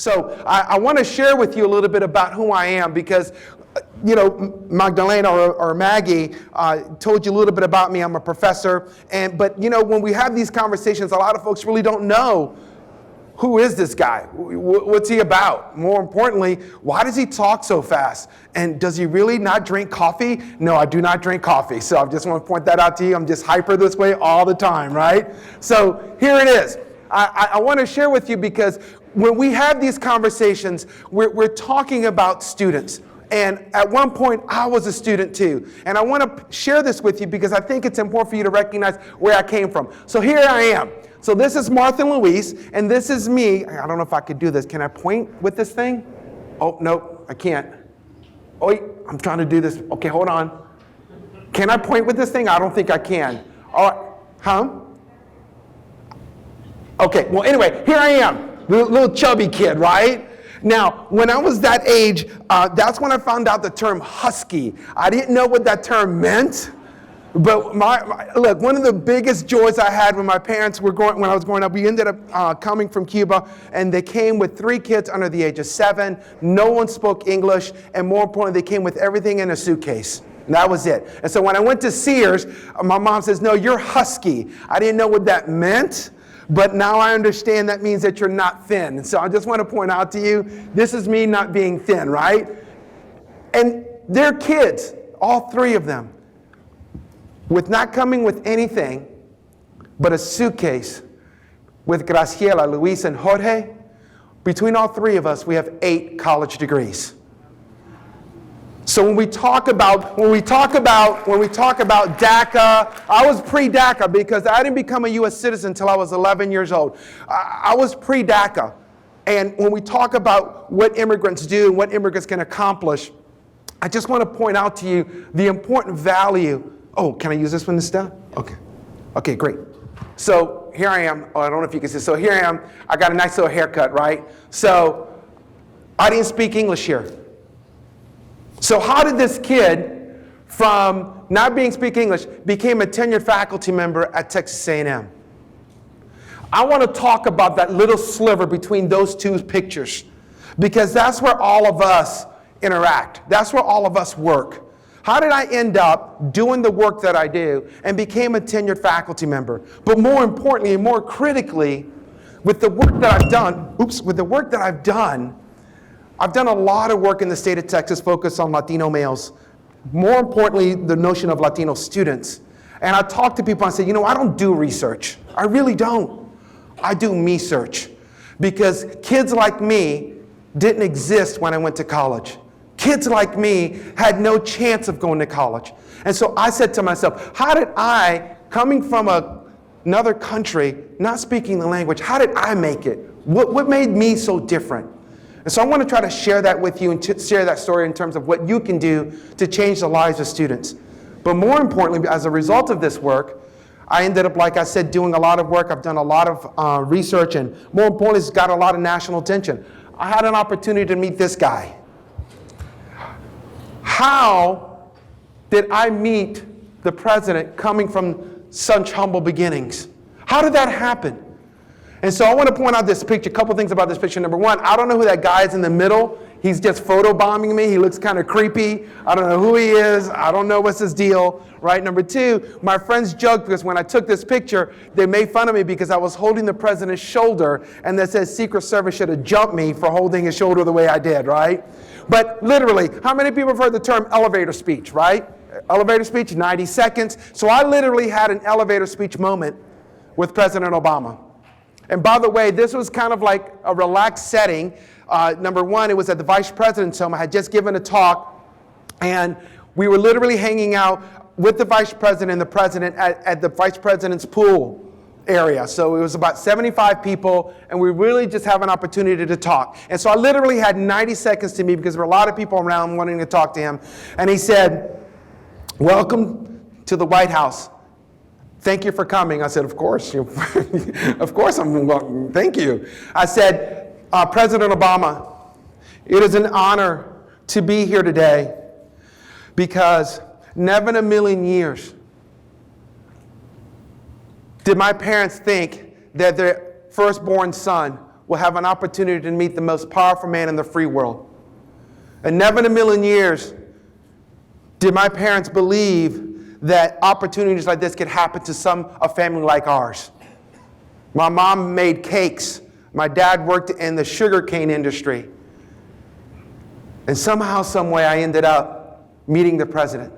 So I want to share with you a little bit about who I am because, Magdalena or Maggie told you a little bit about me. I'm a professor. But when we have these conversations, a lot of folks really don't know, who is this guy? What's he about? More importantly, why does he talk so fast? And does he really not drink coffee? No, I do not drink coffee. So I just want to point that out to you. I'm just hyper this way all the time, right? So here it is. I want to share with you because when we have these conversations, we're talking about students. And at one point, I was a student too. And I want to share this with you because I think it's important for you to recognize where I came from. So here I am. So this is Martha and Luis, and this is me. I don't know if I could do this. Can I point with this thing? Oh, no, I can't. Oh, I'm trying to do this. Okay, hold on. Can I point with this thing? I don't think I can. All right. Huh? Okay, well, anyway, here I am, little chubby kid, right? Now, when I was that age, that's when I found out the term husky. I didn't know what that term meant, but look, one of the biggest joys I had when my parents were when I was growing up, we ended up coming from Cuba, and they came with 3 kids under the age of 7. No one spoke English, and more importantly, they came with everything in a suitcase. And that was it. And so when I went to Sears, my mom says, "No, you're husky." I didn't know what that meant. But now I understand that means that you're not thin. And so I just want to point out to you, this is me not being thin, right? And they're kids, all 3 of them, with not coming with anything but a suitcase with Graciela, Luis, and Jorge. Between all 3 of us, we have 8 college degrees. So when we talk about DACA, I was pre-DACA because I didn't become a U.S. citizen until I was 11 years old. I was pre-DACA. And when we talk about what immigrants do and what immigrants can accomplish, I just want to point out to you the important value. Oh, can I use this one instead? Okay. Okay, great. So here I am. Oh, I don't know if you can see. So here I am. I got a nice little haircut, right? So I didn't speak English here. So how did this kid, from not being speak English, became a tenured faculty member at Texas A&M? I want to talk about that little sliver between those 2 pictures, because that's where all of us interact. That's where all of us work. How did I end up doing the work that I do and became a tenured faculty member? But more importantly and more critically, with the work that I've done, I've done a lot of work in the state of Texas focused on Latino males. More importantly, the notion of Latino students. And I talk to people and say, I don't do research. I really don't. I do me-search. Because kids like me didn't exist when I went to college. Kids like me had no chance of going to college. And so I said to myself, how did I, coming from another country, not speaking the language, how did I make it? What made me so different? And so I want to try to share that with you and share that story in terms of what you can do to change the lives of students. But more importantly, as a result of this work, I ended up, like I said, doing a lot of work. I've done a lot of research, and more importantly, it's got a lot of national attention. I had an opportunity to meet this guy. How did I meet the president coming from such humble beginnings? How did that happen? And so I want to point out this picture, a couple things about this picture. Number one, I don't know who that guy is in the middle. He's just photobombing me. He looks kind of creepy. I don't know who he is. I don't know what's his deal, right? Number two, my friends joked because when I took this picture, they made fun of me because I was holding the president's shoulder, and they said Secret Service should have jumped me for holding his shoulder the way I did, right? But literally, how many people have heard the term elevator speech, right? Elevator speech, 90 seconds. So I literally had an elevator speech moment with President Obama. And by the way, this was kind of like a relaxed setting. Number one, it was at the Vice President's home. I had just given a talk, and we were literally hanging out with the Vice President and the President at the Vice President's pool area. So it was about 75 people, and we really just have an opportunity to talk. And so I literally had 90 seconds to me because there were a lot of people around wanting to talk to him. And he said, "Welcome to the White House. Thank you for coming." I said, "Of course, of course I'm welcome. Thank you." I said, "President Obama, it is an honor to be here today because never in a million years did my parents think that their firstborn son will have an opportunity to meet the most powerful man in the free world. And never in a million years did my parents believe that opportunities like this could happen to a family like ours. My mom made cakes. My dad worked in the sugarcane industry. And somehow, some way, I ended up meeting the president.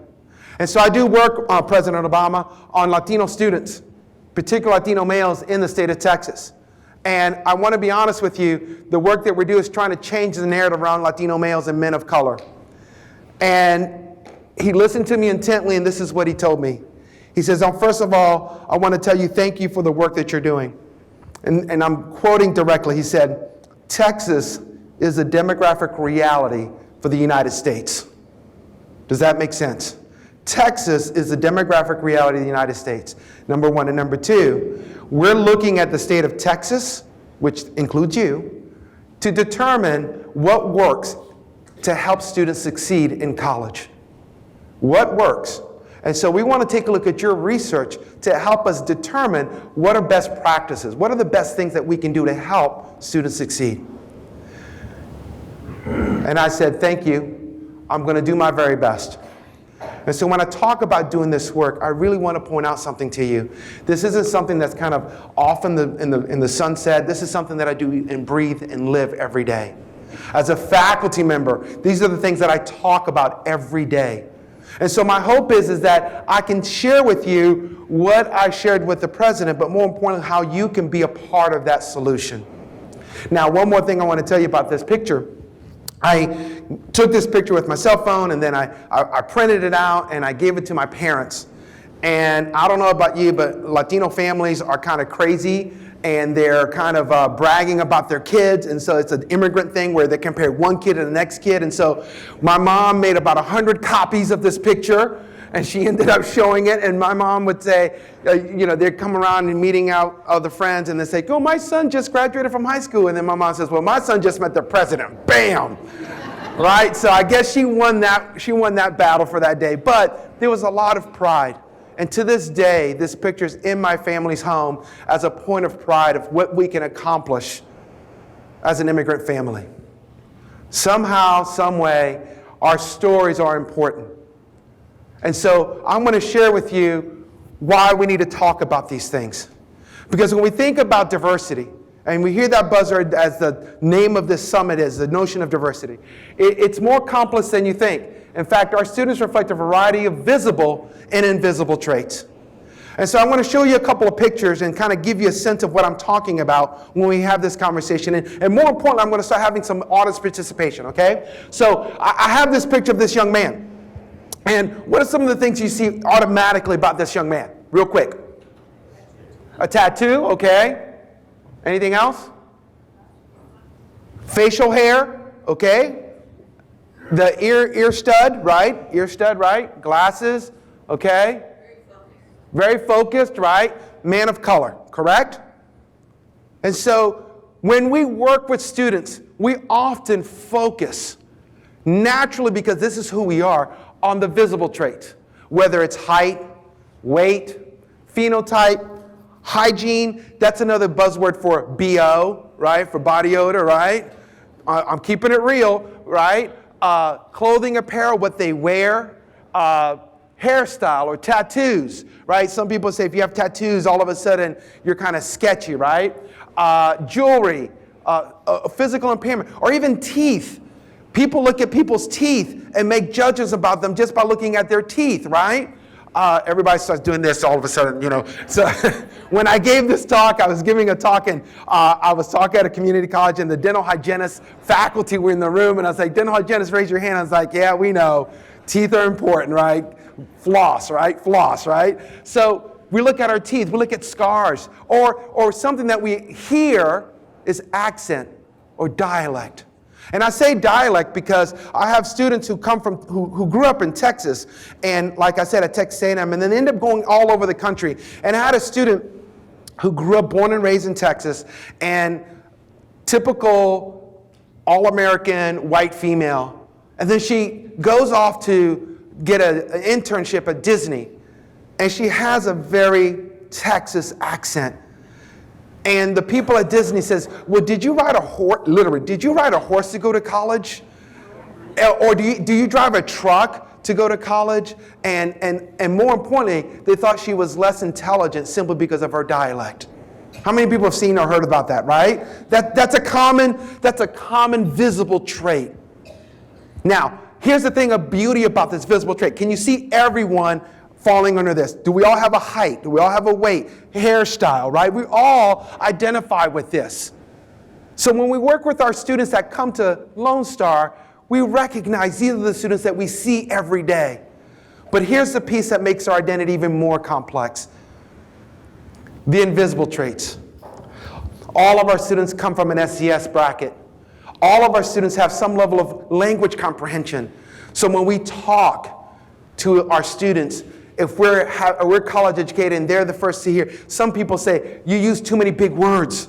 And so I do work, President Obama, on Latino students, particularly Latino males in the state of Texas. And I want to be honest with you, the work that we do is trying to change the narrative around Latino males and men of color. And he listened to me intently, and this is what he told me. He says, first of all, I want to tell you thank you for the work that you're doing. And I'm quoting directly. He said, Texas is a demographic reality for the United States. Does that make sense? Texas is the demographic reality of the United States, number one. And number two, we're looking at the state of Texas, which includes you, to determine what works to help students succeed in college. What works? And so we want to take a look at your research to help us determine what are best practices, what are the best things that we can do to help students succeed. And I said, thank you. I'm going to do my very best. And so when I talk about doing this work, I really want to point out something to you. This isn't something that's kind of off in the sunset. This is something that I do and breathe and live every day. As a faculty member, these are the things that I talk about every day. And so my hope is that I can share with you what I shared with the president, but more importantly, how you can be a part of that solution. Now, one more thing I want to tell you about this picture. I took this picture with my cell phone, and then I printed it out, and I gave it to my parents. And I don't know about you, but Latino families are kind of crazy, and they're kind of bragging about their kids. And so it's an immigrant thing where they compare one kid to the next kid. And so my mom made about 100 copies of this picture, and she ended up showing it. And my mom would say, they'd come around and meeting out other friends, and they say, oh, my son just graduated from high school. And then my mom says, well, my son just met the president. Bam! Right? So I guess she won that battle for that day. But there was a lot of pride. And to this day, this picture is in my family's home as a point of pride of what we can accomplish as an immigrant family. Somehow, some way, our stories are important. And so I'm going to share with you why we need to talk about these things. Because when we think about diversity, and we hear that buzzword as the name of this summit is, the notion of diversity, it's more complex than you think. In fact, our students reflect a variety of visible and invisible traits. And so I'm going to show you a couple of pictures and kind of give you a sense of what I'm talking about when we have this conversation. And more importantly, I'm going to start having some audience participation, okay? So I have this picture of this young man. And what are some of the things you see automatically about this young man? Real quick. A tattoo, okay. Anything else? Facial hair, okay. The ear stud, right? Ear stud, right? Glasses, okay. Very focused, right? Man of color, correct? And so when we work with students, we often focus, naturally because this is who we are, on the visible traits. Whether it's height, weight, phenotype, hygiene, that's another buzzword for BO, right? For body odor, right? I'm keeping it real, right? Clothing, apparel, what they wear, hairstyle or tattoos, right? Some people say if you have tattoos, all of a sudden you're kind of sketchy, right? Jewelry, physical impairment, or even teeth. People look at people's teeth and make judgments about them just by looking at their teeth, right? Everybody starts doing this all of a sudden, So when I gave this talk, I was giving a talk, and I was talking at a community college, and the dental hygienist faculty were in the room, and I was like, dental hygienist, raise your hand. I was like, yeah, we know. Teeth are important, right? Floss, right? Floss, right? So we look at our teeth, we look at scars, or something that we hear is accent or dialect. And I say dialect because I have students who come from, who grew up in Texas, and like I said, at Texas A&M, and then end up going all over the country. And I had a student who grew up, born and raised in Texas, and typical all-American white female. And then she goes off to get an internship at Disney, and she has a very Texas accent. And the people at Disney says, well, did you ride a horse, literally, did you ride a horse to go to college? Or do you drive a truck to go to college? And more importantly, they thought she was less intelligent simply because of her dialect. How many people have seen or heard about that, right? That's a common visible trait. Now, here's the thing of beauty about this visible trait. Can you see everyone falling under this? Do we all have a height? Do we all have a weight, hairstyle, right? We all identify with this. So when we work with our students that come to Lone Star, we recognize these are the students that we see every day. But here's the piece that makes our identity even more complex. The invisible traits. All of our students come from an SES bracket. All of our students have some level of language comprehension. So when we talk to our students, if we're college educated and they're the first to hear, some people say, you use too many big words,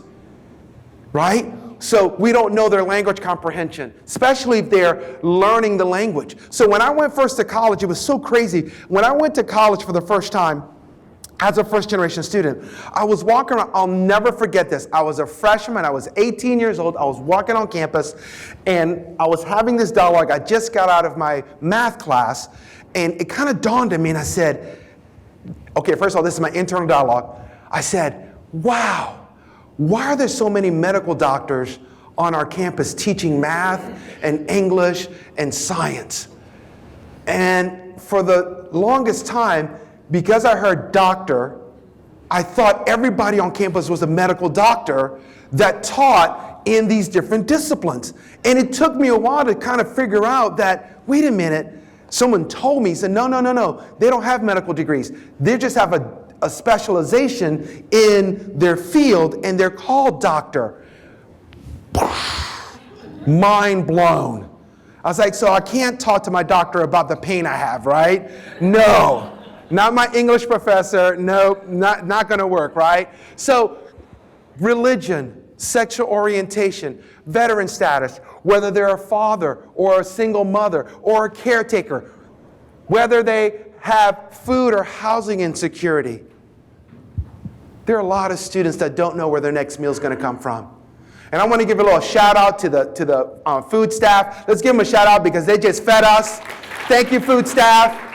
right? So we don't know their language comprehension, especially if they're learning the language. So when I went first to college, it was so crazy. When I went to college for the first time, as a first-generation student, I was walking around. I'll never forget this. I was a freshman. I was 18 years old. I was walking on campus, and I was having this dialogue. I just got out of my math class, and it kind of dawned on me, and I said, okay, first of all, this is my internal dialogue. I said, wow, why are there so many medical doctors on our campus teaching math and English and science? And for the longest time, because I heard doctor, I thought everybody on campus was a medical doctor that taught in these different disciplines. And it took me a while to kind of figure out that, wait a minute, someone told me, said, no, they don't have medical degrees. They just have a specialization in their field, and they're called doctor. Mind blown. I was like, so I can't talk to my doctor about the pain I have, right? No. Not my English professor. Nope, not going to work, right? So religion, sexual orientation, veteran status, whether they're a father or a single mother or a caretaker, whether they have food or housing insecurity. There are a lot of students that don't know where their next meal is going to come from. And I want to give a little shout out to the food staff. Let's give them a shout out because they just fed us. Thank you, food staff.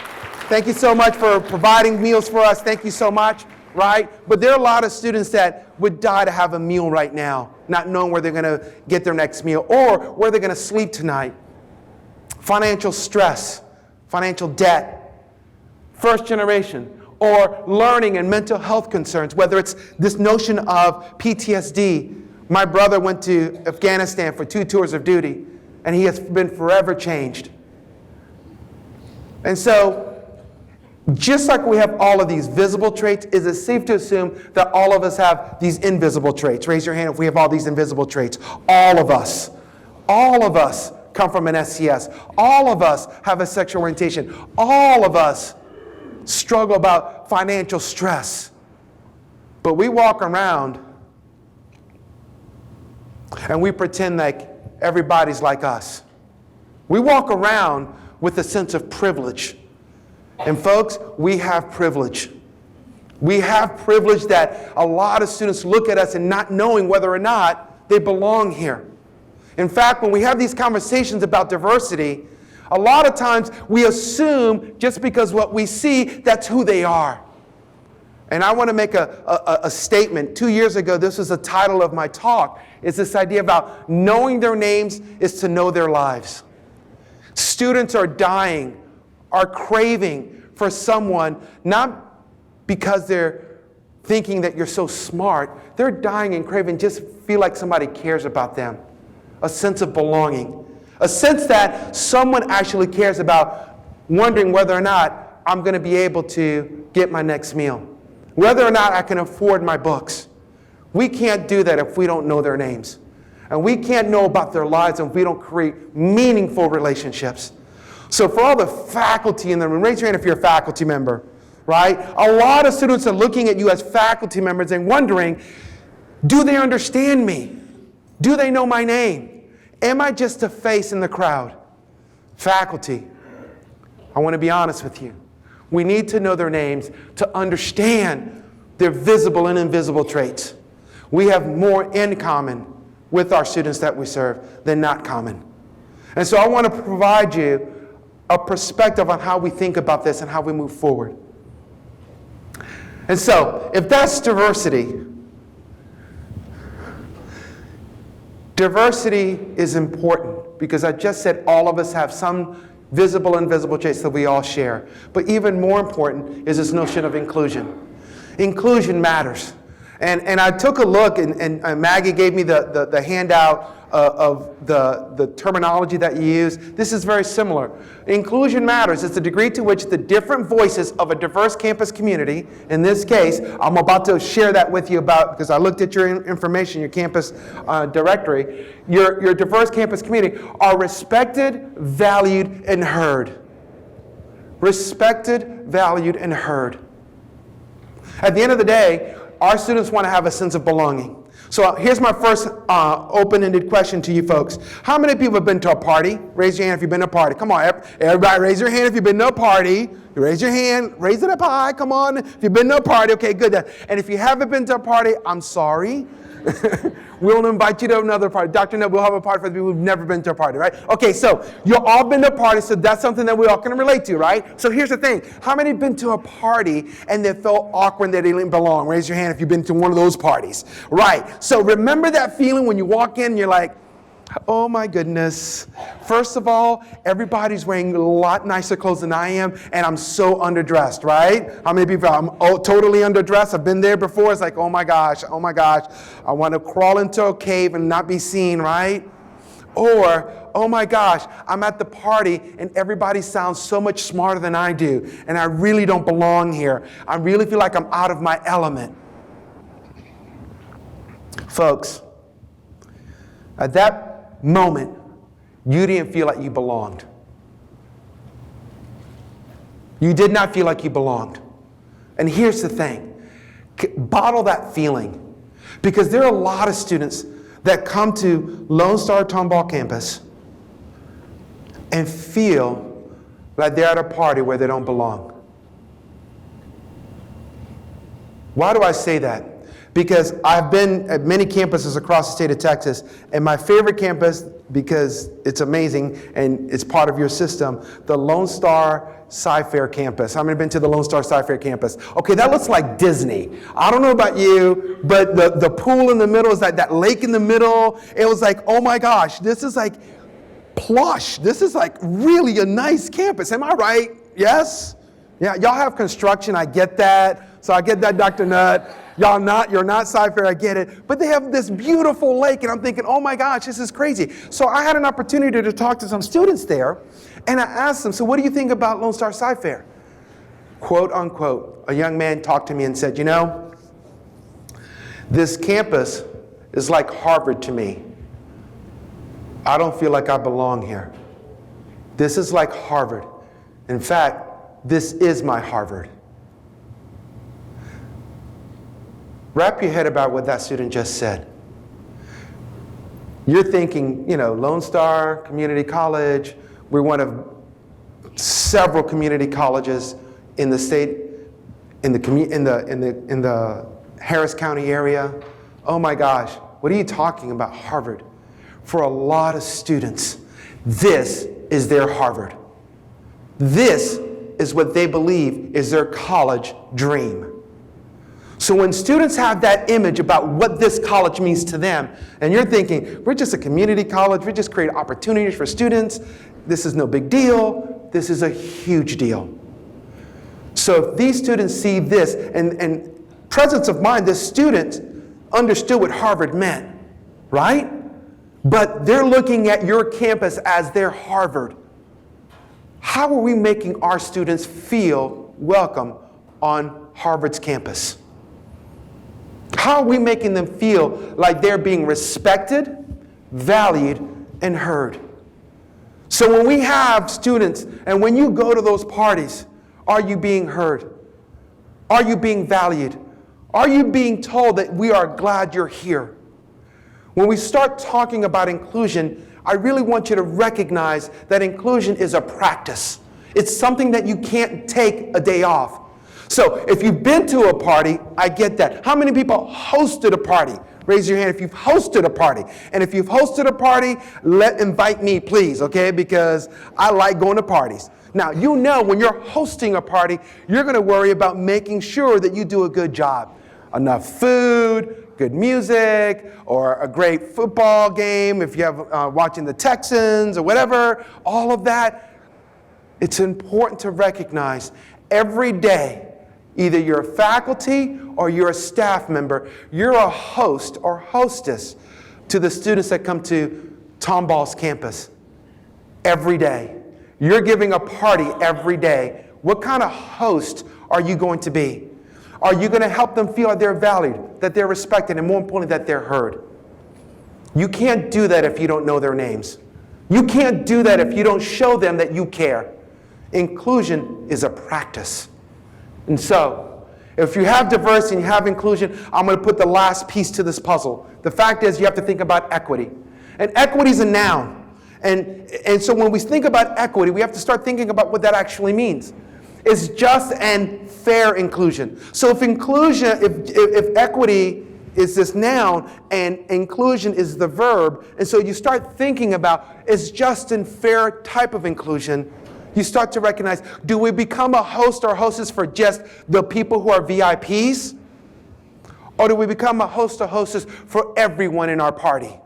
Thank you so much for providing meals for us. Thank you so much, right? But there are a lot of students that would die to have a meal right now, not knowing where they're going to get their next meal or where they're going to sleep tonight. Financial stress, financial debt, first generation, or learning and mental health concerns, whether it's this notion of PTSD. My brother went to Afghanistan for 2 tours of duty, and he has been forever changed. And so, just like we have all of these visible traits, is it safe to assume that all of us have these invisible traits? Raise your hand if we have all these invisible traits. All of us come from an SES. All of us have a sexual orientation. All of us struggle about financial stress. But we walk around and we pretend like everybody's like us. We walk around with a sense of privilege. And folks, we have privilege. We have privilege that a lot of students look at us and not knowing whether or not they belong here. In fact, when we have these conversations about diversity, a lot of times we assume just because what we see, that's who they are. And I want to make a statement. 2 years ago, this was the title of my talk. It's this idea about knowing their names is to know their lives. Students are dying, are craving for someone, not because they're thinking that you're so smart. They're dying and craving, just feel like somebody cares about them. A sense of belonging. A sense that someone actually cares about, wondering whether or not I'm going to be able to get my next meal. Whether or not I can afford my books. We can't do that if we don't know their names. And we can't know about their lives if we don't create meaningful relationships. So for all the faculty in the room, raise your hand if you're a faculty member, right? A lot of students are looking at you as faculty members and wondering, do they understand me? Do they know my name? Am I just a face in the crowd? Faculty, I want to be honest with you. We need to know their names to understand their visible and invisible traits. We have more in common with our students that we serve than not common. And so I want to provide you a perspective on how we think about this and how we move forward. And so, if that's diversity, diversity is important because I just said all of us have some visible and invisible traits that we all share. But even more important is this notion of inclusion. Inclusion matters. And I took a look, and Maggie gave me the handout of the terminology that you use. This is very similar. Inclusion matters. It's the degree to which the different voices of a diverse campus community, in this case, I'm about to share that with you because I looked at your information, your campus directory, your diverse campus community are respected, valued, and heard. Respected, valued, and heard. At the end of the day, our students want to have a sense of belonging. So here's my first open-ended question to you folks. How many people have been to a party? Raise your hand if you've been to a party. Come on, everybody raise your hand if you've been to a party. Raise your hand, raise it up high, come on. If you've been to a party, okay, good. And if you haven't been to a party, I'm sorry. We'll invite you to another party. Dr. Nett, we'll have a party for the people who've never been to a party, right? Okay, so you've all been to a party, so that's something that we all can relate to, right? So here's the thing. How many have been to a party and they felt awkward and they didn't belong? Raise your hand if you've been to one of those parties. Right. So remember that feeling when you walk in and you're like, oh my goodness. First of all, everybody's wearing a lot nicer clothes than I am, and I'm so underdressed, right? How many people, I'm totally underdressed. I've been there before. It's like, oh my gosh. I want to crawl into a cave and not be seen, right? Or, oh my gosh, I'm at the party and everybody sounds so much smarter than I do, and I really don't belong here. I really feel like I'm out of my element. Folks, at that moment, you didn't feel like you belonged. You did not feel like you belonged. And here's the thing. Bottle that feeling. Because there are a lot of students that come to Lone Star Tomball campus and feel like they're at a party where they don't belong. Why do I say that? Because I've been at many campuses across the state of Texas, and my favorite campus, because it's amazing and it's part of your system, the Lone Star Sci-Fair campus. How many have been to the Lone Star Sci-Fair campus? Okay, that looks like Disney. I don't know about you, but the pool in the middle is that lake in the middle. It was like, oh my gosh, this is like plush. This is like really a nice campus. Am I right? Yes? Yeah, y'all have construction. I get that. So I get that, Dr. Nutt. You're not Sci-Fair, I get it. But they have this beautiful lake, and I'm thinking, oh my gosh, this is crazy. So I had an opportunity to talk to some students there, and I asked them, so what do you think about Lone Star Sci-Fair? Quote, unquote, a young man talked to me and said, you know, this campus is like Harvard to me. I don't feel like I belong here. This is like Harvard. In fact, this is my Harvard. Wrap your head about what that student just said. You're thinking, you know, Lone Star Community College, we're one of several community colleges in the state, in the Harris County area. Oh my gosh, what are you talking about, Harvard? For a lot of students, this is their Harvard. This is what they believe is their college dream. So when students have that image about what this college means to them, and you're thinking, we're just a community college, we just create opportunities for students, this is no big deal, this is a huge deal. So if these students see this, and presence of mind, this student understood what Harvard meant, right? But they're looking at your campus as their Harvard. How are we making our students feel welcome on Harvard's campus? How are we making them feel like they're being respected, valued, and heard? So when we have students, and when you go to those parties, are you being heard? Are you being valued? Are you being told that we are glad you're here? When we start talking about inclusion, I really want you to recognize that inclusion is a practice. It's something that you can't take a day off. So if you've been to a party, I get that. How many people hosted a party? Raise your hand if you've hosted a party. And if you've hosted a party, invite me, please, okay? Because I like going to parties. Now, you know when you're hosting a party, you're going to worry about making sure that you do a good job. Enough food, good music, or a great football game if you have watching the Texans or whatever, all of that. It's important to recognize every day, either you're a faculty or you're a staff member, you're a host or hostess to the students that come to Tomball's campus every day. You're giving a party every day. What kind of host are you going to be? Are you going to help them feel like they're valued, that they're respected, and more importantly, that they're heard? You can't do that if you don't know their names. You can't do that if you don't show them that you care. Inclusion is a practice. And so, if you have diversity and you have inclusion, I'm going to put the last piece to this puzzle. The fact is you have to think about equity. And equity is a noun. And so when we think about equity, we have to start thinking about what that actually means. It's just and fair inclusion. So if inclusion, if equity is this noun and inclusion is the verb, and so you start thinking about it's just and fair type of inclusion, you start to recognize, do we become a host or hostess for just the people who are VIPs? Or do we become a host or hostess for everyone in our party?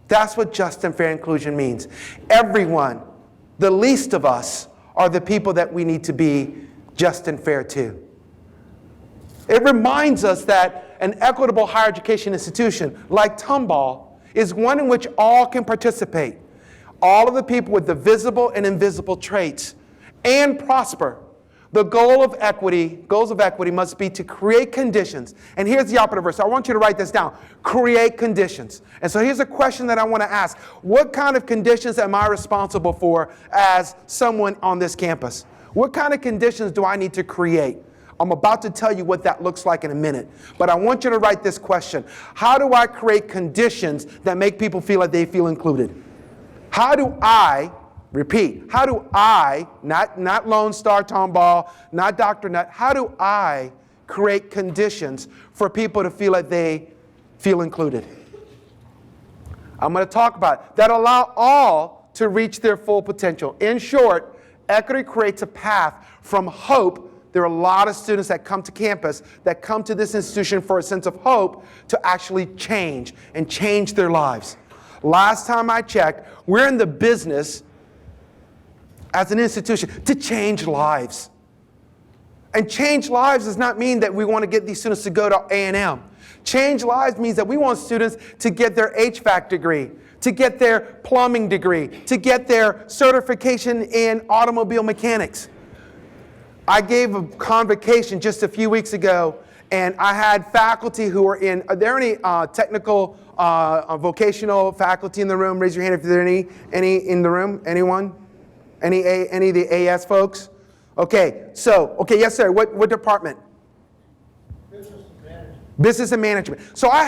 That's what just and fair inclusion means. Everyone, the least of us, are the people that we need to be just and fair to. It reminds us that an equitable higher education institution like Tomball is one in which all can participate. All of the people with the visible and invisible traits and prosper. The goals of equity must be to create conditions. And here's the operative verse. I want you to write this down. Create conditions. And so here's a question that I want to ask. What kind of conditions am I responsible for as someone on this campus? What kind of conditions do I need to create? I'm about to tell you what that looks like in a minute. But I want you to write this question. How do I create conditions that make people feel like they feel included? How do I, repeat, how do I, not Lone Star Tomball, not Dr. Nutt, how do I create conditions for people to feel like they feel included? I'm going to talk about it. That allow all to reach their full potential. In short, equity creates a path from hope. There are a lot of students that come to campus, that come to this institution for a sense of hope to actually change and change their lives. Last time I checked, we're in the business as an institution to change lives. And change lives does not mean that we want to get these students to go to A&M. Change lives means that we want students to get their HVAC degree, to get their plumbing degree, to get their certification in automobile mechanics. I gave a convocation just a few weeks ago, and I had faculty who are in, are there any technical, vocational faculty in the room? Raise your hand if there are any in the room. Anyone? Any of the AS folks? Okay, yes sir, what department? Business and management. Business and management. So I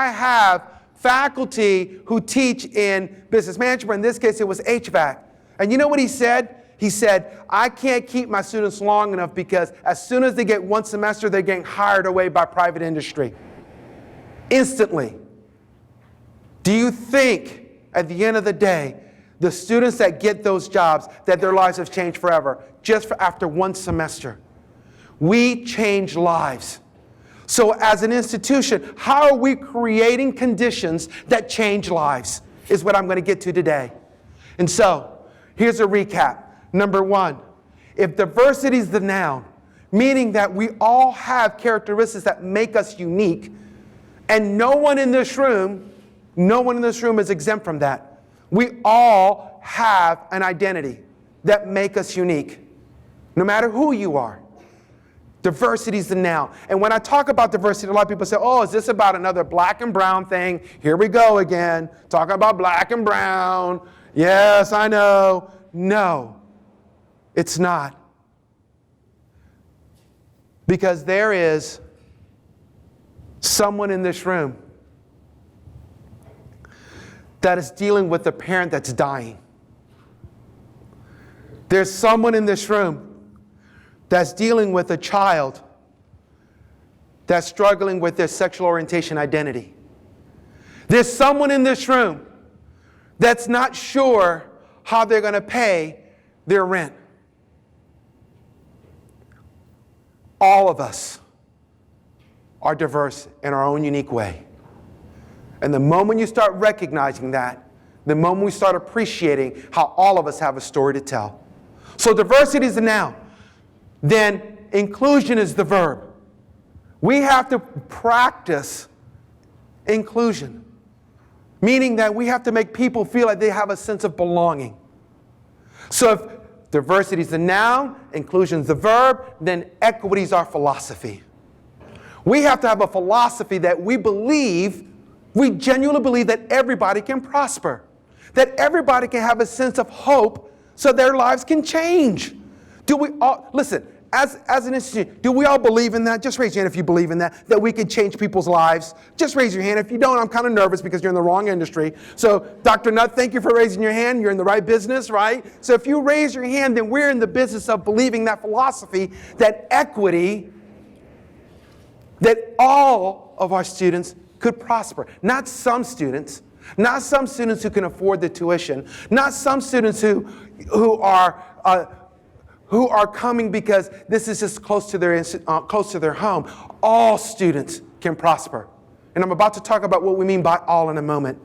have faculty who teach in business management. In this case, it was HVAC. And you know what he said? He said, I can't keep my students long enough because as soon as they get one semester, they're getting hired away by private industry. Instantly. Do you think, at the end of the day, the students that get those jobs, that their lives have changed forever, just after one semester? We change lives. So as an institution, how are we creating conditions that change lives, is what I'm going to get to today. And so, here's a recap. Number one, if diversity is the noun, meaning that we all have characteristics that make us unique, and no one in this room is exempt from that. We all have an identity that make us unique, no matter who you are. Diversity is the noun. And when I talk about diversity, a lot of people say, oh, is this about another black and brown thing? Here we go again, talking about black and brown. Yes, I know. No, it's not. Because there is someone in this room that is dealing with a parent that's dying. There's someone in this room that's dealing with a child that's struggling with their sexual orientation identity. There's someone in this room that's not sure how they're going to pay their rent. All of us are diverse in our own unique way. And the moment you start recognizing that, the moment we start appreciating how all of us have a story to tell. So diversity is the noun. Then inclusion is the verb. We have to practice inclusion, meaning that we have to make people feel like they have a sense of belonging. So if diversity is the noun, inclusion is the verb, then equity is our philosophy. We have to have a philosophy that we genuinely believe that everybody can prosper, that everybody can have a sense of hope so their lives can change. Do we all, listen, as an institution, do we all believe in that? Just raise your hand if you believe in that we can change people's lives. Just raise your hand. If you don't, I'm kind of nervous because you're in the wrong industry. So, Dr. Nutt, thank you for raising your hand. You're in the right business, right? So if you raise your hand, then we're in the business of believing that philosophy, that equity, that all of our students could prosper. Not some students who can afford the tuition, not some students who are coming because this is just close to their home. All students can prosper. And I'm about to talk about what we mean by all in a moment.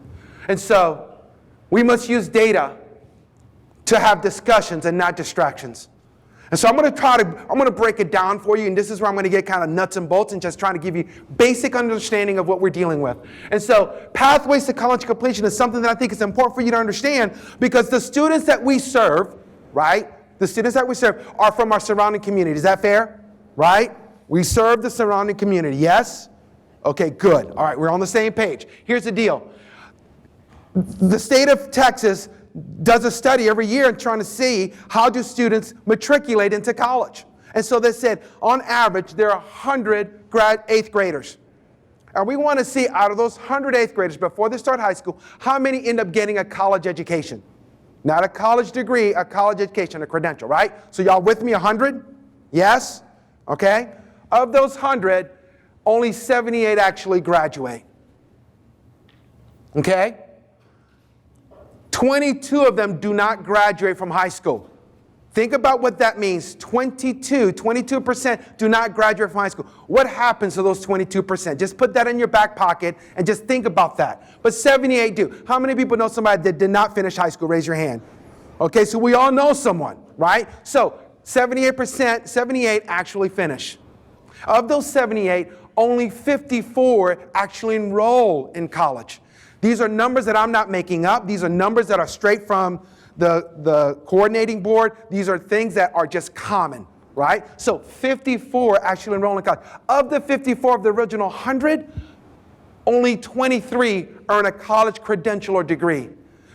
And so we must use data to have discussions and not distractions. And so I'm going to break it down for you, and this is where I'm going to get kind of nuts and bolts and just trying to give you basic understanding of what we're dealing with. And so pathways to college completion is something that I think is important for you to understand, because the students that we serve, right? The students that we serve are from our surrounding community. Is that fair? Right? We serve the surrounding community. Yes? Okay, good. All right, we're on the same page. Here's the deal. The state of Texas does a study every year trying to see how do students matriculate into college. And so they said, on average, there are 100 eighth graders. And we want to see out of those 100 eighth graders, before they start high school, how many end up getting a college education. Not a college degree, a college education, a credential, right? So y'all with me, 100? Yes? Okay. Of those 100, only 78 actually graduate. Okay? 22 of them do not graduate from high school. Think about what that means. 22% do not graduate from high school. What happens to those 22%? Just put that in your back pocket and just think about that. But 78 do. How many people know somebody that did not finish high school? Raise your hand. Okay, so we all know someone, right? So 78 actually finish. Of those 78, only 54 actually enroll in college. These are numbers that I'm not making up. These are numbers that are straight from the coordinating board. These are things that are just common, right? So 54 actually enroll in college. Of the 54 of the original 100, only 23 earn a college credential or degree.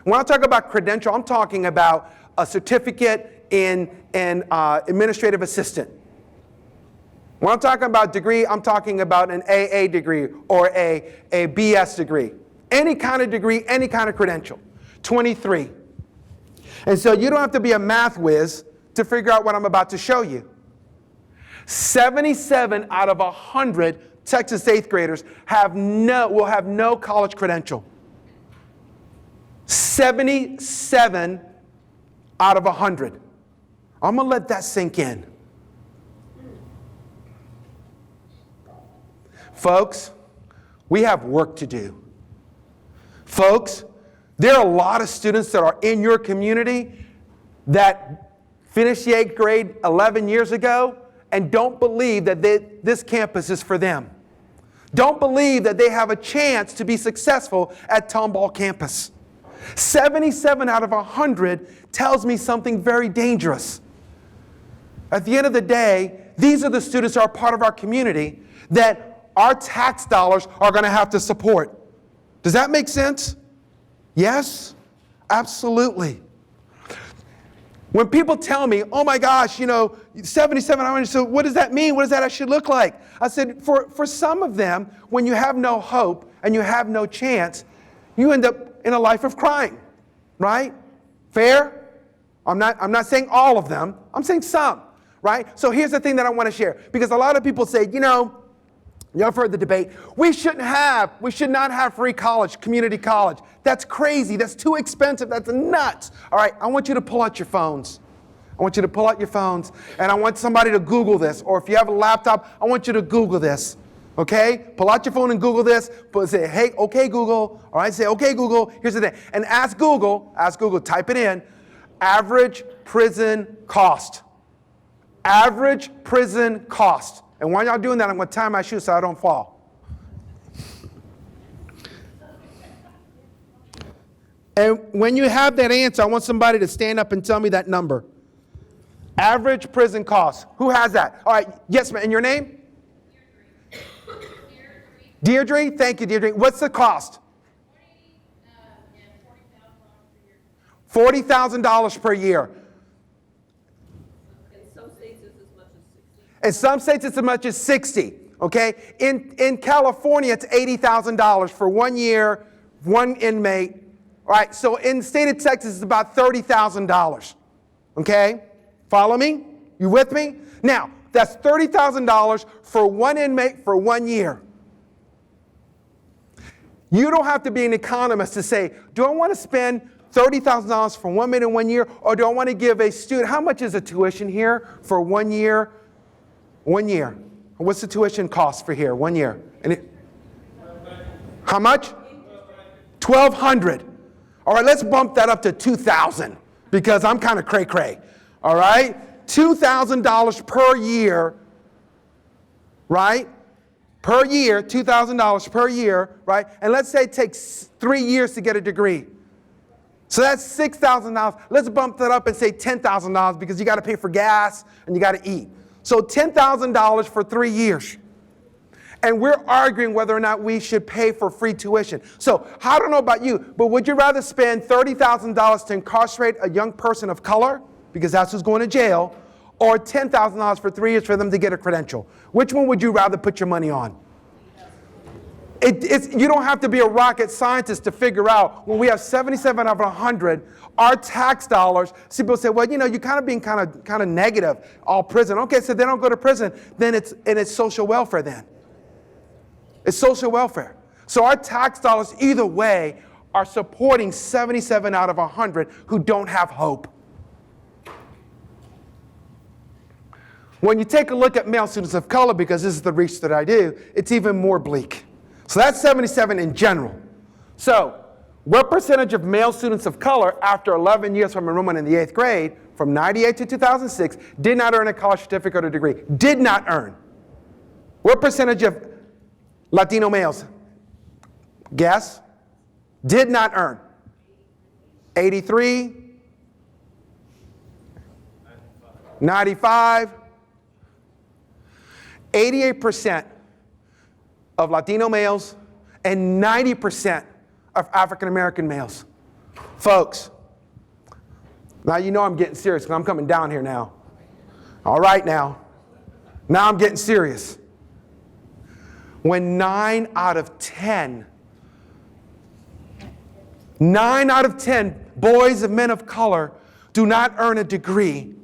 When I talk about credential, I'm talking about a certificate in administrative assistant. When I'm talking about degree, I'm talking about an AA degree or a BS degree. Any kind of degree, any kind of credential. 23. And so you don't have to be a math whiz to figure out what I'm about to show you. 77 out of 100 Texas eighth graders will have no college credential. 77 out of 100. I'm going to let that sink in. Folks, we have work to do. Folks, there are a lot of students that are in your community that finished the 8th grade 11 years ago and don't believe that this campus is for them. Don't believe that they have a chance to be successful at Tomball campus. 77 out of 100 tells me something very dangerous. At the end of the day, these are the students who are part of our community that our tax dollars are going to have to support. Does that make sense? Yes? Absolutely. When people tell me, oh my gosh, 77 hours, so what does that mean? What does that actually look like? I said, for some of them, when you have no hope and you have no chance, you end up in a life of crying, right? Fair? I'm not saying all of them. I'm saying some, right? So here's the thing that I want to share. Because a lot of people say, You've heard the debate. We should not have free college, community college. That's crazy. That's too expensive. That's nuts. All right, I want you to pull out your phones. I want you to pull out your phones, and I want somebody to Google this. Or if you have a laptop, I want you to Google this. Okay? Pull out your phone and Google this. Say, hey, okay, Google. All right, say, okay, Google. Here's the thing. And ask Google, type it in, average prison cost. Average prison cost. And while y'all doing that, I'm going to tie my shoes so I don't fall. And when you have that answer, I want somebody to stand up and tell me that number. Average prison cost. Who has that? All right. Yes, ma'am. And your name? Deirdre. Thank you, Deirdre. What's the cost? $40,000 per year. In some states, it's as much as 60. Okay. In California, it's $80,000 for 1 year, one inmate. All right. So in the state of Texas, it's about $30,000. Okay. Follow me? You with me? Now, that's $30,000 for one inmate for 1 year. You don't have to be an economist to say, do I want to spend $30,000 for 1 minute in 1 year, or do I want to give a student, how much is the tuition here for 1 year? 1 year. What's the tuition cost for here, 1 year? How much? $1,200. All right, let's bump that up to $2,000 because I'm kind of cray-cray. All right? $2,000 per year, right? Per year, $2,000 per year, right? And let's say it takes 3 years to get a degree. So that's $6,000. Let's bump that up and say $10,000 because you got to pay for gas and you got to eat. So $10,000 for 3 years. And we're arguing whether or not we should pay for free tuition. So I don't know about you, but would you rather spend $30,000 to incarcerate a young person of color, because that's who's going to jail, or $10,000 for 3 years for them to get a credential? Which one would you rather put your money on? You don't have to be a rocket scientist to figure out when we have 77 out of 100, our tax dollars. See, people say, well, you're kind of being kind of negative. All prison. Okay, so they don't go to prison. Then it's social welfare then. It's social welfare. So our tax dollars either way are supporting 77 out of 100 who don't have hope. When you take a look at male students of color, because this is the research that I do, it's even more bleak. So that's 77 in general. So what percentage of male students of color after 11 years from enrollment in the 8th grade, from 98 to 2006, did not earn a college certificate or degree? Did not earn. What percentage of Latino males? Guess? Did not earn. 83? 95? 88% of Latino males and 90% of African American males. Folks, now you know I'm getting serious because I'm coming down here now. All right now. Now I'm getting serious. When 9 out of 10 boys and men of color do not earn a degree,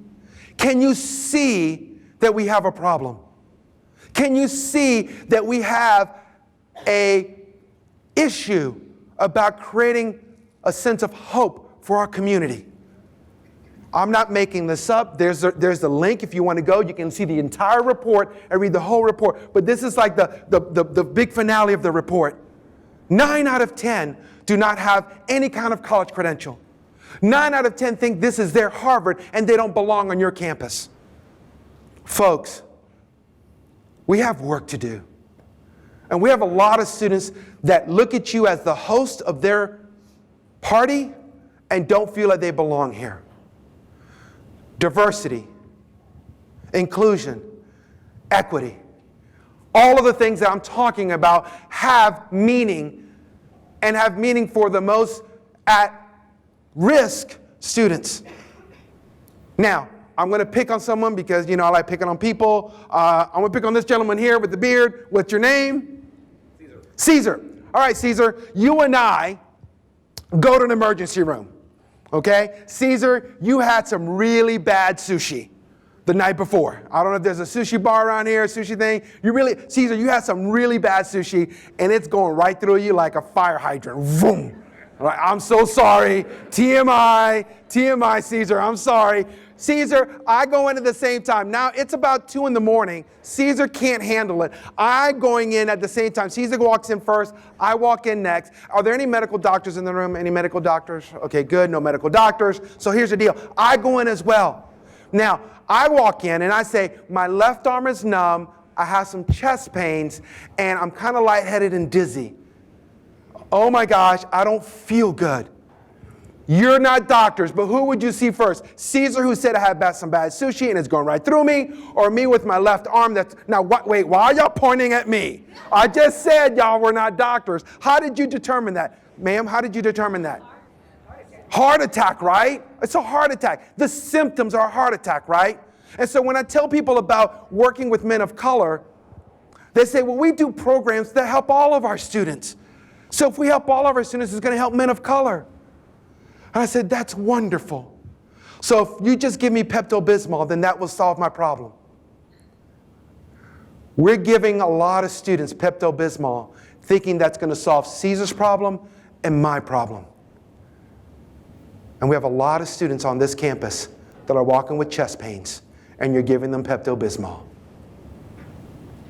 can you see that we have a problem? Can you see that we have an issue about creating a sense of hope for our community? I'm not making this up. There's the link. If you want to go, you can see the entire report and read the whole report. But this is like the big finale of the report. 9 out of 10 do not have any kind of college credential. 9 out of 10 think this is their Harvard and they don't belong on your campus. Folks, we have work to do. And we have a lot of students that look at you as the host of their party and don't feel like they belong here. Diversity, inclusion, equity, all of the things that I'm talking about have meaning, and have meaning for the most at-risk students. Now, I'm going to pick on someone because, I like picking on people. I'm going to pick on this gentleman here with the beard. What's your name? Caesar. All right, Caesar, you and I go to an emergency room. Okay? Caesar, you had some really bad sushi. the night before. I don't know if there's a sushi bar around here, sushi thing. Caesar, you had some really bad sushi, and it's going right through you like a fire hydrant. Vroom. Like, I'm so sorry. TMI, Caesar, I'm sorry. Caesar, I go in at the same time. Now, it's about 2 in the morning. Caesar can't handle it. I'm going in at the same time. Caesar walks in first. I walk in next. Are there any medical doctors in the room? Any medical doctors? Okay, good. No medical doctors. So here's the deal. I go in as well. Now, I walk in and I say, my left arm is numb. I have some chest pains, and I'm kind of lightheaded and dizzy. Oh my gosh, I don't feel good. You're not doctors, but who would you see first? Caesar, who said I had some bad sushi and it's going right through me, or me with my left arm that's, now wait, why are y'all pointing at me? I just said y'all were not doctors. How did you determine that? Ma'am, how did you determine that? Heart attack, right? It's a heart attack. The symptoms are a heart attack, right? And so when I tell people about working with men of color, they say, well, we do programs that help all of our students. So if we help all of our students, it's going to help men of color. And I said, that's wonderful. So if you just give me Pepto-Bismol, then that will solve my problem. We're giving a lot of students Pepto-Bismol, thinking that's going to solve Caesar's problem and my problem. And we have a lot of students on this campus that are walking with chest pains, and you're giving them Pepto-Bismol.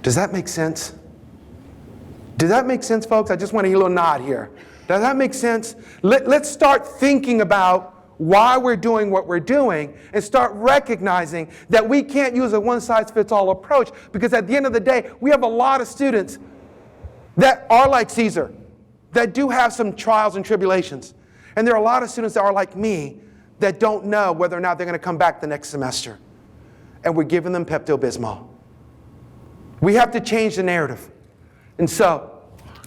Does that make sense? Does that make sense, folks? I just want to hear a little nod here. Does that make sense? Let's start thinking about why we're doing what we're doing and start recognizing that we can't use a one-size-fits-all approach, because at the end of the day, we have a lot of students that are like Caesar, that do have some trials and tribulations. And there are a lot of students that are like me that don't know whether or not they're going to come back the next semester. And we're giving them Pepto-Bismol. We have to change the narrative. And so,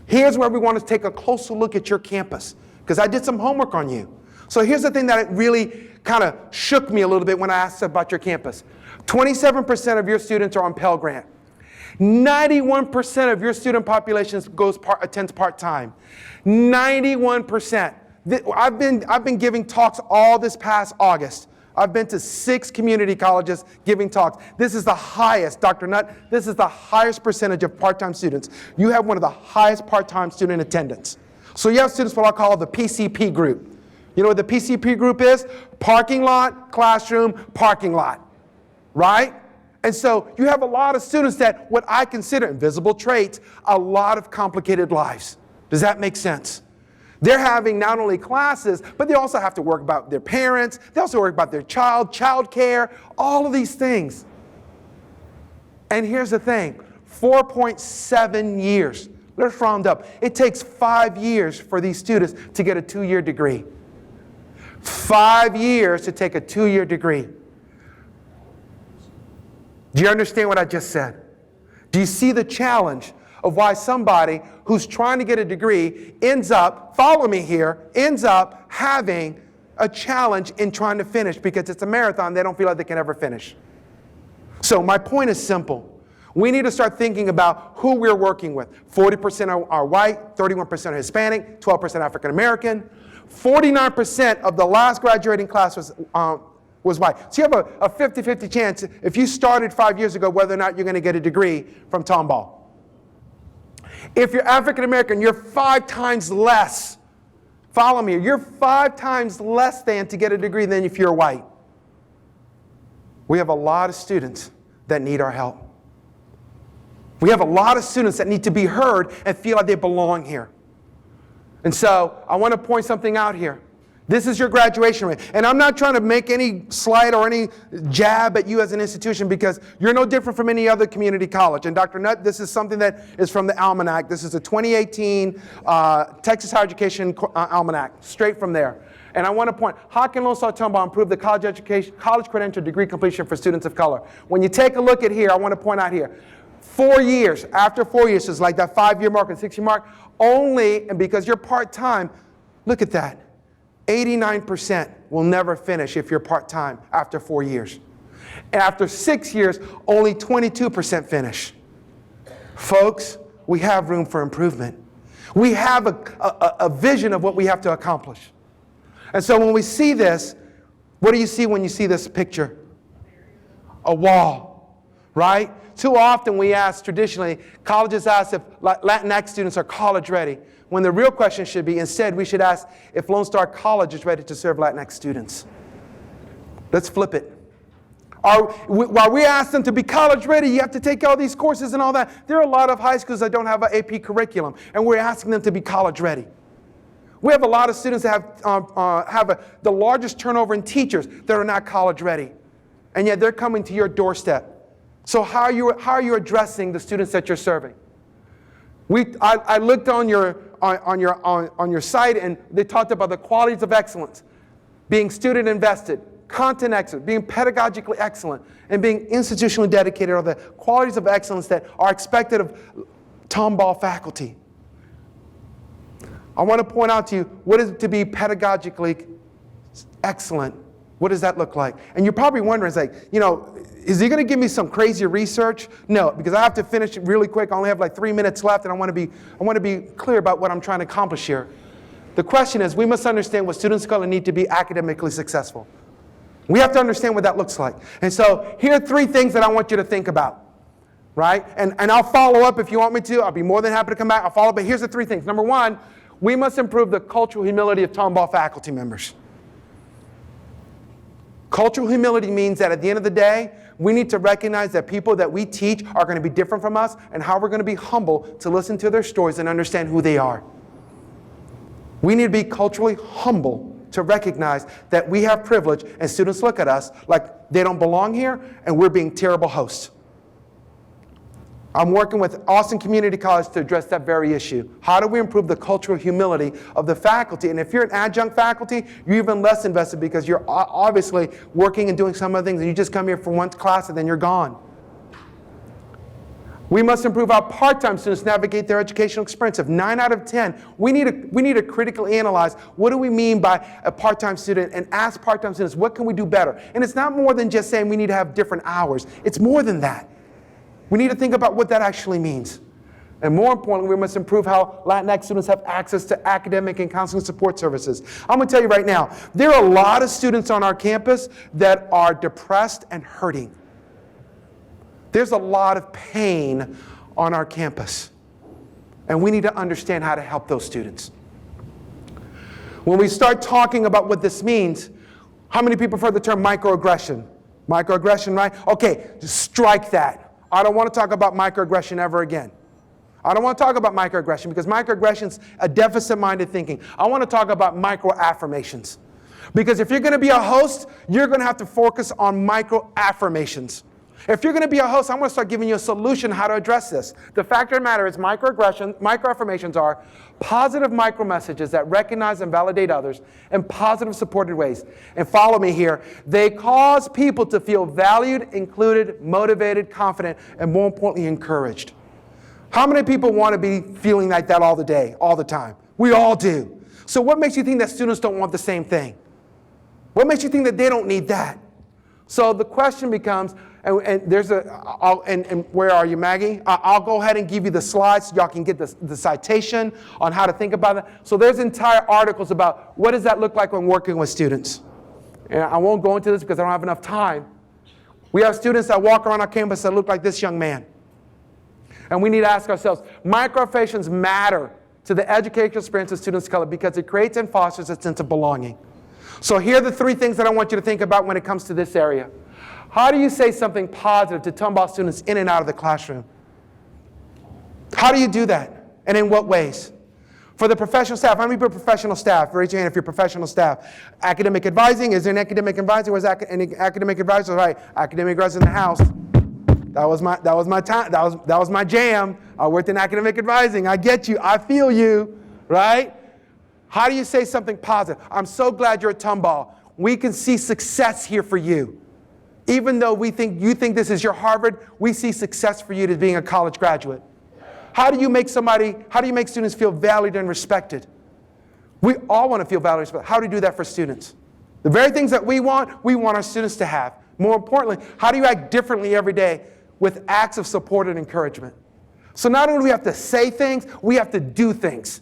here's where we want to take a closer look at your campus, because I did some homework on you. So here's the thing that really kind of shook me a little bit when I asked about your campus. 27% of your students are on Pell Grant. 91% of your student population attends part-time. 91%. I've been giving talks all this past August. I've been to 6 community colleges giving talks. This is the highest, Dr. Nutt, this is the highest percentage of part-time students. You have one of the highest part-time student attendance. So you have students what I call the PCP group. You know what the PCP group is? Parking lot, classroom, parking lot, right? And so you have a lot of students that what I consider invisible traits, a lot of complicated lives. Does that make sense? They're having not only classes, but they also have to work about their parents. They also work about their child care, all of these things. And here's the thing, 4.7 years. Let's round up. It takes 5 years for these students to get a 2-year degree. 5 years to take a 2-year degree. Do you understand what I just said? Do you see the challenge of why somebody who's trying to get a degree ends up, follow me here, ends up having a challenge in trying to finish, because it's a marathon they don't feel like they can ever finish. So my point is simple. We need to start thinking about who we're working with. 40% are white, 31% are Hispanic, 12% African American. 49% of the last graduating class was white. So you have a 50-50 chance if you started 5 years ago whether or not you're going to get a degree from Tomball. If you're African American, you're 5 times less. Follow me. You're 5 times less than to get a degree than if you're white. We have a lot of students that need our help. We have a lot of students that need to be heard and feel like they belong here. And so I want to point something out here. This is your graduation rate. And I'm not trying to make any slight or any jab at you as an institution, because you're no different from any other community college. And Dr. Nutt, this is something that is from the Almanac. This is a 2018 Texas Higher Education Almanac, straight from there. And I want to point, how can Lone Star Tomball improve the college credential degree completion for students of color? When you take a look at here, I want to point out here, 4 years, after 4 years, it's like that 5-year mark and 6-year mark, only, and because you're part-time, look at that. 89% will never finish if you're part-time after 4 years. And after 6 years, only 22% finish. Folks, we have room for improvement. We have a vision of what we have to accomplish. And so when we see this, what do you see when you see this picture? a wall, right? Too often we ask, traditionally, colleges ask if Latinx students are college ready, when the real question should be, instead, we should ask if Lone Star College is ready to serve Latinx students. Let's flip it. While we ask them to be college ready, you have to take all these courses and all that. There are a lot of high schools that don't have an AP curriculum, and we're asking them to be college ready. We have a lot of students that have the largest turnover in teachers that are not college ready, and yet they're coming to your doorstep. So how are you addressing the students that you're serving? I looked on your site, and they talked about the qualities of excellence: being student invested, content excellent, being pedagogically excellent, and being institutionally dedicated are the qualities of excellence that are expected of Tomball faculty. I want to point out to you, what is it to be pedagogically excellent? What does that look like? And you're probably wondering, it's like, is he going to give me some crazy research? No, because I have to finish really quick. I only have like 3 minutes left, and I want to be clear about what I'm trying to accomplish here. The question is, we must understand what students of color need to be academically successful. We have to understand what that looks like. And so here are 3 things that I want you to think about, right? And I'll follow up if you want me to. I'll be more than happy to come back. I'll follow up. But here's the 3 things. Number 1, we must improve the cultural humility of Tomball faculty members. Cultural humility means that at the end of the day, we need to recognize that people that we teach are going to be different from us, and how we're going to be humble to listen to their stories and understand who they are. We need to be culturally humble to recognize that we have privilege, and students look at us like they don't belong here, and we're being terrible hosts. I'm working with Austin Community College to address that very issue. How do we improve the cultural humility of the faculty? And if you're an adjunct faculty, you're even less invested because you're obviously working and doing some other things, and you just come here for one class and then you're gone. We must improve how part-time students navigate their educational experience. If 9 out of 10, we need to critically analyze what do we mean by a part-time student, and ask part-time students, what can we do better? And it's not more than just saying we need to have different hours. It's more than that. We need to think about what that actually means. And more importantly, we must improve how Latinx students have access to academic and counseling support services. I'm going to tell you right now, there are a lot of students on our campus that are depressed and hurting. There's a lot of pain on our campus, and we need to understand how to help those students. When we start talking about what this means, how many people have heard the term microaggression? Microaggression, right? Okay, just strike that. I don't want to talk about microaggression ever again. I don't want to talk about microaggression because microaggression's a deficit-minded thinking. I want to talk about microaffirmations. Because if you're going to be a host, you're going to have to focus on microaffirmations. If you're going to be a host, I'm going to start giving you a solution how to address this. The fact of the matter is microaffirmations are positive micro-messages that recognize and validate others in positive, supported ways. And follow me here. They cause people to feel valued, included, motivated, confident, and more importantly, encouraged. How many people want to be feeling like that all the day, all the time? We all do. So what makes you think that students don't want the same thing? What makes you think that they don't need that? So the question becomes, and where are you, Maggie? I'll go ahead and give you the slides so y'all can get the citation on how to think about that. So there's entire articles about what does that look like when working with students. And I won't go into this because I don't have enough time. We have students that walk around our campus that look like this young man. And we need to ask ourselves, microaffirmations matter to the educational experience of students of color because it creates and fosters a sense of belonging. So here are the 3 things that I want you to think about when it comes to this area. How do you say something positive to Tomball students in and out of the classroom? How do you do that? And in what ways? For the professional staff, how many people are professional staff? Raise your hand if you're professional staff. Academic advising, is there an academic advisor? Where's any academic advisor? Right, academic advisor in the house. That was my time. That was my jam. I worked in academic advising. I get you. I feel you, right? How do you say something positive? I'm so glad you're at Tomball. We can see success here for you. Even though you think this is your Harvard, we see success for you as being a college graduate. How do you make students feel valued and respected? We all want to feel valued and respected. How do you do that for students? The very things that we want our students to have. More importantly, how do you act differently every day with acts of support and encouragement? So not only do we have to say things, we have to do things.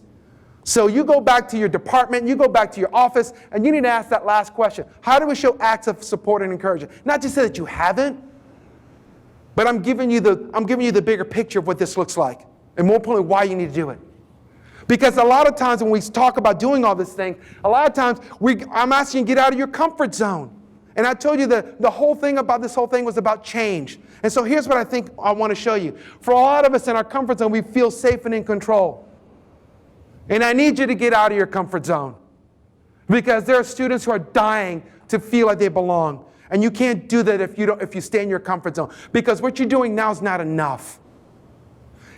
So you go back to your department, you go back to your office, and you need to ask that last question. How do we show acts of support and encouragement? Not just say that you haven't, But I'm giving you the bigger picture of what this looks like. And more importantly, why you need to do it. Because a lot of times when we talk about doing all this thing, a lot of times I'm asking you to get out of your comfort zone. And I told you that the whole thing about this whole thing was about change. And so here's what I think I want to show you. For a lot of us in our comfort zone, we feel safe and in control. And I need you to get out of your comfort zone. Because there are students who are dying to feel like they belong. And you can't do that if you stay in your comfort zone. Because what you're doing now is not enough.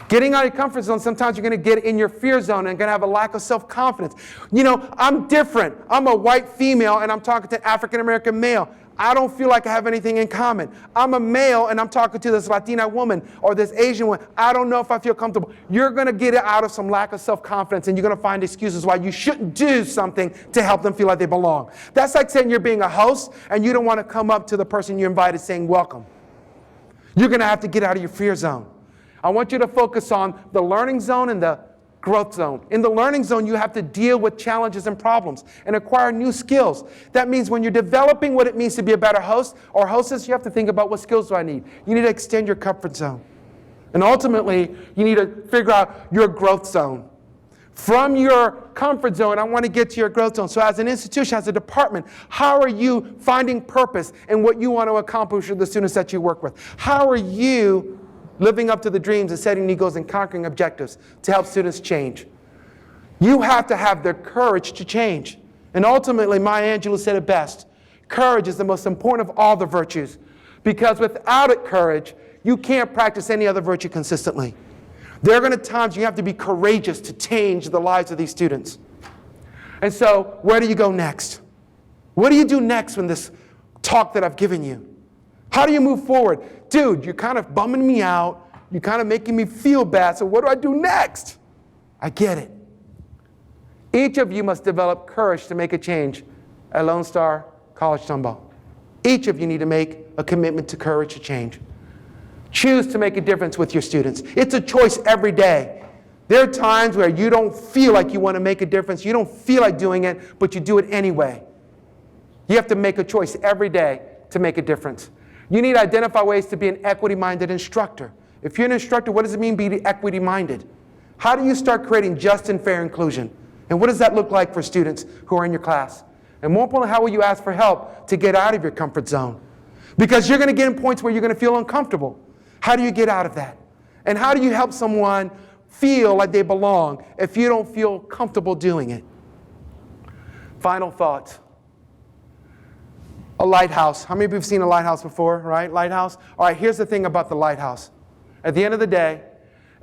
Getting out of your comfort zone, sometimes you're going to get in your fear zone and going to have a lack of self-confidence. You know, I'm different. I'm a white female and I'm talking to an African-American male. I don't feel like I have anything in common. I'm a male and I'm talking to this Latina woman or this Asian woman. I don't know if I feel comfortable. You're going to get out of some lack of self-confidence and you're going to find excuses why you shouldn't do something to help them feel like they belong. That's like saying you're being a host and you don't want to come up to the person you invited saying welcome. You're going to have to get out of your fear zone. I want you to focus on the learning zone and the growth zone. In the learning zone, you have to deal with challenges and problems and acquire new skills. That means when you're developing what it means to be a better host or hostess, you have to think about what skills do I need. You need to extend your comfort zone. And ultimately, you need to figure out your growth zone. From your comfort zone, I want to get to your growth zone. So as an institution, as a department, how are you finding purpose in what you want to accomplish with the students that you work with? How are you living up to the dreams and setting new goals and conquering objectives to help students change? You have to have the courage to change. And ultimately, Maya Angelou said it best. Courage is the most important of all the virtues. Because without it, courage, you can't practice any other virtue consistently. There are going to be times you have to be courageous to change the lives of these students. And so, where do you go next? What do you do next when this talk that I've given you? How do you move forward? Dude, you're kind of bumming me out. You're kind of making me feel bad. So what do I do next? I get it. Each of you must develop courage to make a change at Lone Star College Tomball. Each of you need to make a commitment to courage to change. Choose to make a difference with your students. It's a choice every day. There are times where you don't feel like you want to make a difference. You don't feel like doing it, but you do it anyway. You have to make a choice every day to make a difference. You need to identify ways to be an equity-minded instructor. If you're an instructor, what does it mean to be equity-minded? How do you start creating just and fair inclusion? And what does that look like for students who are in your class? And more importantly, how will you ask for help to get out of your comfort zone? Because you're going to get in points where you're going to feel uncomfortable. How do you get out of that? And how do you help someone feel like they belong if you don't feel comfortable doing it? Final thoughts. A lighthouse. How many of you have seen a lighthouse before, right? Lighthouse? All right, here's the thing about the lighthouse. At the end of the day,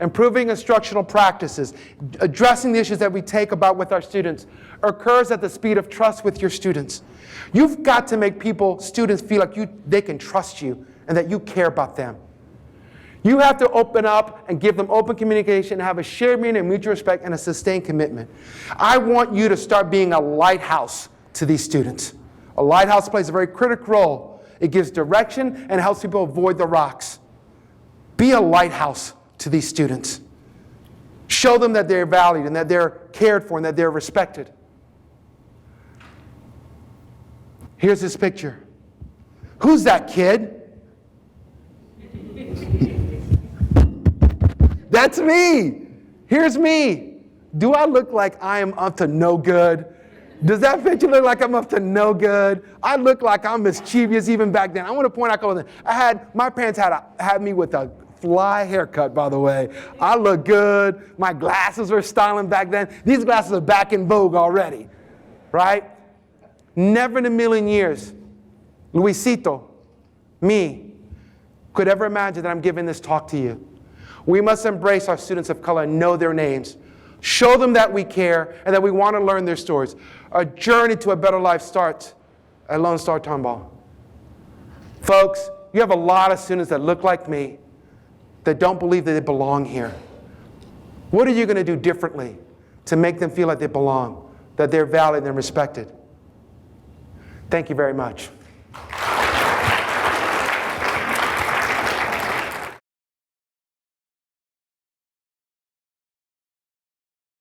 improving instructional practices, addressing the issues that we take about with our students, occurs at the speed of trust with your students. You've got to make students feel like they can trust you and that you care about them. You have to open up and give them open communication, have a shared meaning and mutual respect and a sustained commitment. I want you to start being a lighthouse to these students. A lighthouse plays a very critical role. It gives direction and helps people avoid the rocks. Be a lighthouse to these students. Show them that they're valued and that they're cared for and that they're respected. Here's this picture. Who's that kid? That's me. Here's me. Do I look like I am up to no good? Does that picture look like I'm up to no good? I look like I'm mischievous even back then. I want to point out a couple of things. My parents had me with a fly haircut, by the way. I look good. My glasses were styling back then. These glasses are back in vogue already, right? Never in a million years, Luisito, me, could ever imagine that I'm giving this talk to you. We must embrace our students of color and know their names. Show them that we care and that we want to learn their stories. Our journey to a better life starts at Lone Star Tomball. Folks, you have a lot of students that look like me that don't believe that they belong here. What are you going to do differently to make them feel like they belong, that they're valued and respected? Thank you very much.